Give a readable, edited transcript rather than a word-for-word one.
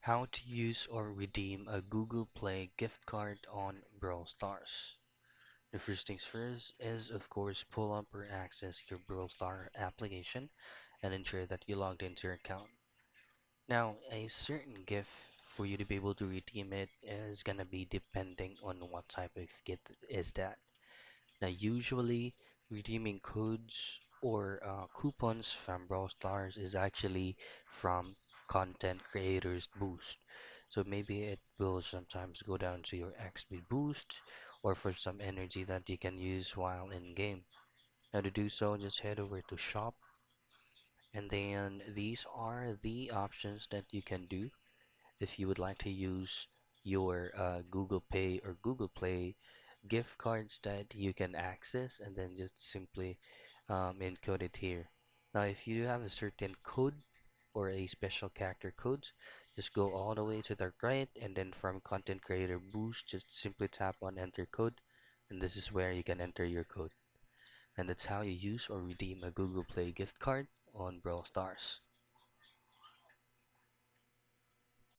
How to use or redeem a Google Play gift card on Brawl Stars. The first things first is, of course, pull up or access your Brawl Star application and ensure that you logged into your account. Now, a certain gift for you to be able to redeem it is gonna be depending on what type of gift is that. Now, usually redeeming codes or coupons from Brawl Stars is actually from content creators boost. So maybe it will sometimes go down to your XP boost or for some energy that you can use while in game. Now to do so, just head over to shop, and then these are the options that you can do if you would like to use your Google Pay or Google Play gift cards that you can access and then just simply encode it here. Now, if you have a certain code or a special character codes, just go all the way to the right and then from Content Creator Boost, just simply tap on Enter Code, and this is where you can enter your code. And that's how you use or redeem a Google Play gift card on Brawl Stars.